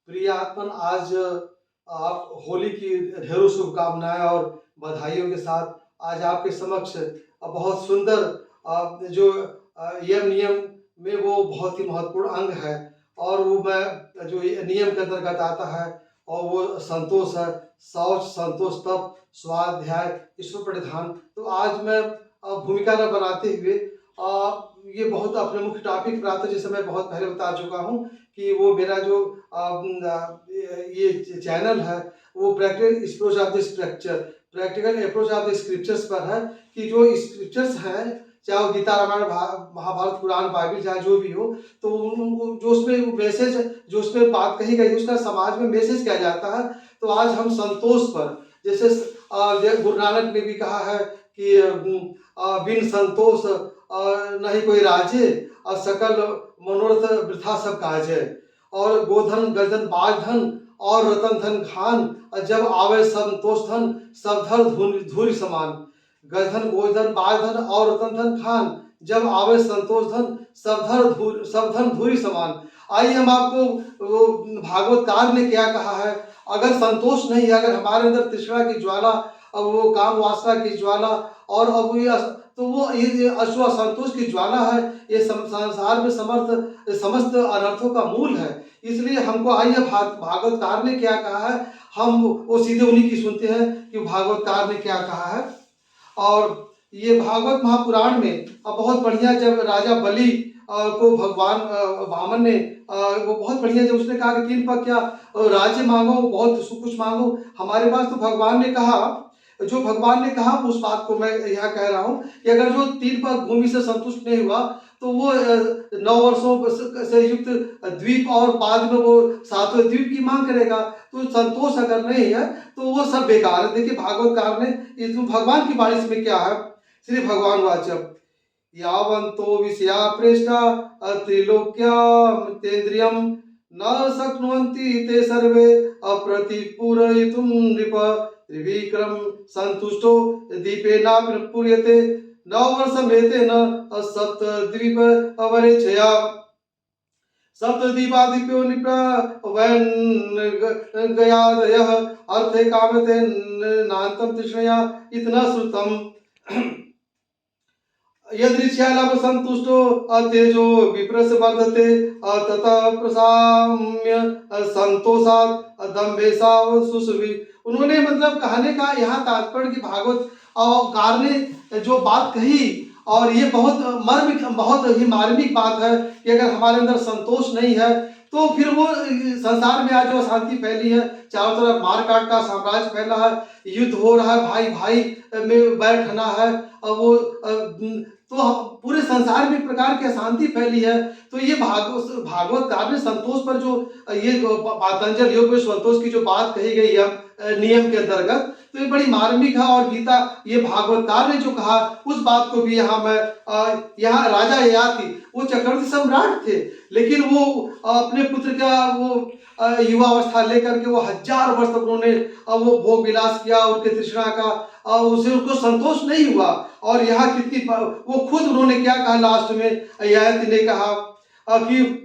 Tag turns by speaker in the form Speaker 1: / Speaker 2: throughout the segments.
Speaker 1: प्रिय आत्मन, आज आप होली की ढेरों शुभकामनाएं और बधाइयों के साथ आज आपके समक्ष बहुत सुंदर जो यम नियम में वो बहुत ही महत्वपूर्ण अंग है। और वो मैं जो ये नियम के अंतर्गत आता है और वो संतोष है। शौच, संतोष, तप, स्वाध्याय, ईश्वर परिधान। तो आज मैं भूमिका न बनाते हुए ये बहुत अपने मुख्य टॉपिक पर आता है, जैसे मैं बहुत पहले बता चुका हूँ कि वो मेरा जो ये चैनल है वो practical approach of the scriptures पर है। कि जो स्क्रिप्चर्स हैं, चाहे वो गीता, रामायण, महाभारत, पुराण, बाइबल, चाहे जो भी हो, तो जो उसमें मैसेज, जो उसमें बात कही गई, उसका समाज में मैसेज किया जाता है। तो आज हम संतोष पर, जैसे गुरु नानक ने भी कहा है कि बिन संतोष नहीं कोई राजे, और सकल मनोरथ वृथा सब काजे। और गोधन गजन बाज धन और रतन धन खान, जब आवे संतोष धन सब धर धूरि समान। गजधन गोधन बाज धन और रतन धन खान, जब आवे संतोष धन सब धन धूरि समान। आइए हम आपको वो भागवतकार ने क्या कहा है। अगर संतोष नहीं है, अगर हमारे अंदर तृष्णा की ज्वाला, अब वो काम वासना की ज्वाला, और अब ये तो वो ये असंतोष की ज्वाला है, ये संसार में समस्त अनर्थों का मूल है। इसलिए हमको आइए भागवतकार ने क्या कहा है, हम वो सीधे उन्हीं की सुनते हैं कि भागवतकार ने क्या कहा है। और ये भागवत महापुराण में बहुत बढ़िया, जब राजा बलि को भगवान वामन ने वो बहुत बढ़िया, जब उसने कहा कि 3 पग क्या राज्य मांगो, बहुत कुछ मांगो हमारे पास, तो भगवान ने कहा, जो भगवान ने कहा उस बात को मैं यहाँ कह रहा हूँ कि अगर जो 3 पग भूमि से संतुष्ट नहीं हुआ, तो वो 9 वर्षों से युक्त द्वीप और बाद में वो 7वें द्वीप की मांग करेगा। तो संतोष अगर नहीं है तो वो सब बेकार है। देखिए भागवतकार ने इस भगवान की वाणी में क्या है। श्री भगवान वाचक यावंतो विषया प्रेष्ठा त्रिलोक्यामितेन्द्रियं न शक्नुवन्ति ते सर्वे अप्रतिपूरयितुं नृप। त्रिविक्रम संतुष्टो दीपेनापि पूर्यते 9 वर्षमेतेन सप्तद्वीप अवरेचया। सप्तद्वीपाधिप्यो निप्रा वैन गयादयः अर्थे कामते नान्तं तृष्णया इतना श्रुतम्। यदृच्छालाभ संतुष्टो अतेजो विप्रस वर्धते ततः प्रसाम्य संतोषात् दम्भेशाव सुसुभि। उन्होंने मतलब कहने का यहाँ तात्पर्य कि भागवत कार ने जो बात कही, और ये बहुत ही मार्मिक बात है कि अगर हमारे अंदर संतोष नहीं है तो फिर वो संसार में आज जो अशांति फैली है, चारों तरफ मारकाट का साम्राज्य फैला है, युद्ध हो रहा है, भाई भाई में बैठना है, और वो तो पूरे संसार में एक प्रकार की अशांति फैली है। तो ये भागवतकार ने संतोष पर जो ये पातंजल योग में संतोष की जो बात कही गई है नियम के अंतर्गत, तो ये बड़ी मार्मिक है। और गीता, ये भागवतकार ने जो कहा उस बात को भी यहाँ मैं यहाँ राजा ययाति वो चक्रवर्ती सम्राट थे, लेकिन वो अपने पुत्र का वो युवा अवस्था लेकर के वो 1000 वर्ष तक उन्होंने वो भोग विलास किया, उनके तृष्णा का उसे उनको संतोष नहीं हुआ। और यहाँ कितनी वो खुद उन्होंने क्या कहा लास्ट में, ययाति ने कहा कि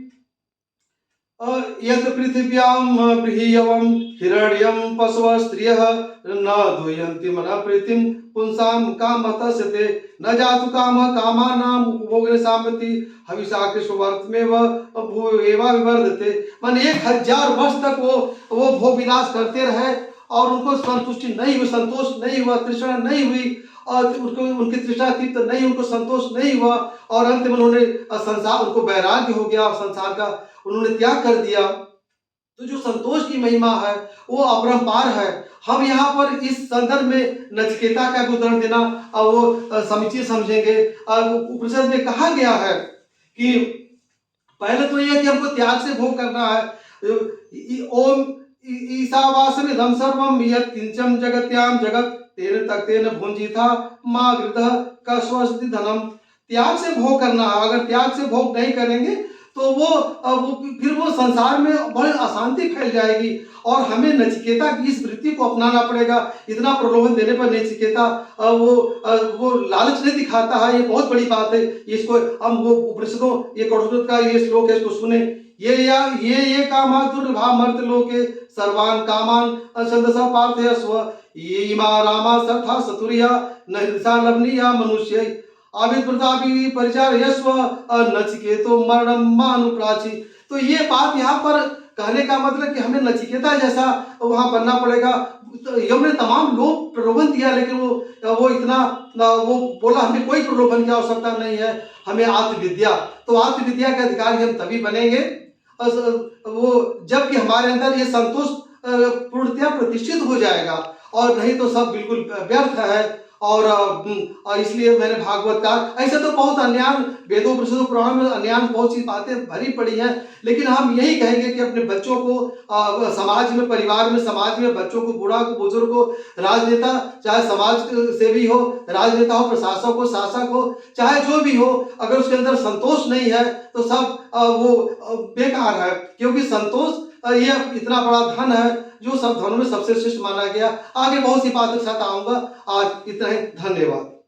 Speaker 1: यत् पृथिव्यां बृहयवं हिरण्यं पशवः स्त्रियः न द्वयन्ति मनः प्रीतिं पुंसां कामतस्ते न जातु कामः कामानां उपभोगने साम्प्रति हविषा कृष्णवर्तमेव भूएवा विवर्धते। माने 1000 वर्ष तक वो भोग विलास करते रहे और उनको संतुष्टि नहीं हुई, संतोष नहीं हुआ, तृष्णा नहीं हुई, और उनकी तृष्णा तृप्त नहीं, उनको संतोष नहीं हुआ, और अंत में उन्होंने संसार, उनको वैराग्य हो गया और संसार का उन्होंने त्याग कर दिया। तो जो संतोष की महिमा है वो अपरंपार है। हम यहाँ पर इस संदर्भ में नचिकेता का उदाहरण देना और वो समुचित समझेंगे। उपनिषद में कहा गया है कि पहले तो यह कि हमको त्याग से भोग करना है। ओम ईशावासमिदं सर्वं यत् किंचन जगत्याम जगत तेन तक्तेन भुंजिता मा गृतः कस्वस्ति धनम। त्याग से भोग करना है। अगर त्याग से भोग नहीं करेंगे तो वो फिर वो संसार में बड़ी अशांति फैल जाएगी। और हमें नचिकेता की इस वृत्ति को अपनाना पड़ेगा। इतना प्रलोभन देने पर नचिकेता वो लालच नहीं दिखाता है, ये बहुत बड़ी बात है। इसको हम वो उपनिषदों, ये कठोपनिषद का ये श्लोक है, इसको सुने। ये कामा दुर्लभा मर्त लोके सर्वान कामान छंदसा पार्थयस्व ये इमा रामा सर्था सतुरिया नहिर्सा लवनीया मनुष्य आविद प्रतापी परिचार यस्व नचिकेतो मरणम मानुप्राची। तो ये बात यहाँ पर कहने का मतलब कि हमें नचिकेता जैसा वहाँ बनना पड़ेगा। तो यम ने तमाम लोग प्रलोभन दिया, लेकिन वो इतना वो बोला हमें कोई प्रलोभन की आवश्यकता नहीं है, हमें आत्मविद्या। तो आत्मविद्या के अधिकारी हम तभी बनेंगे वो जबकि हमारे अंदर ये संतोष पूर्णतया प्रतिष्ठित हो जाएगा, और नहीं तो सब बिल्कुल व्यर्थ है। और इसलिए मैंने भागवत का ऐसे तो बहुत अन्यान वेदों परिषदों पुराण में अन्यान बहुत सी बातें भरी पड़ी हैं, लेकिन हम यही कहेंगे कि अपने बच्चों को समाज में, परिवार में, समाज में बच्चों को, बूढ़ा को, बुजुर्ग को, राजनेता चाहे समाज सेवी हो, राजनेता हो, प्रशासक हो, शासक हो, चाहे जो भी हो, अगर उसके अंदर संतोष नहीं है तो सब वो बेकार है। क्योंकि संतोष ये इतना बड़ा धन है जो सब धनों में सबसे श्रेष्ठ माना गया। आगे बहुत सी बातों के साथ आऊंगा। आज इतना ही, धन्यवाद।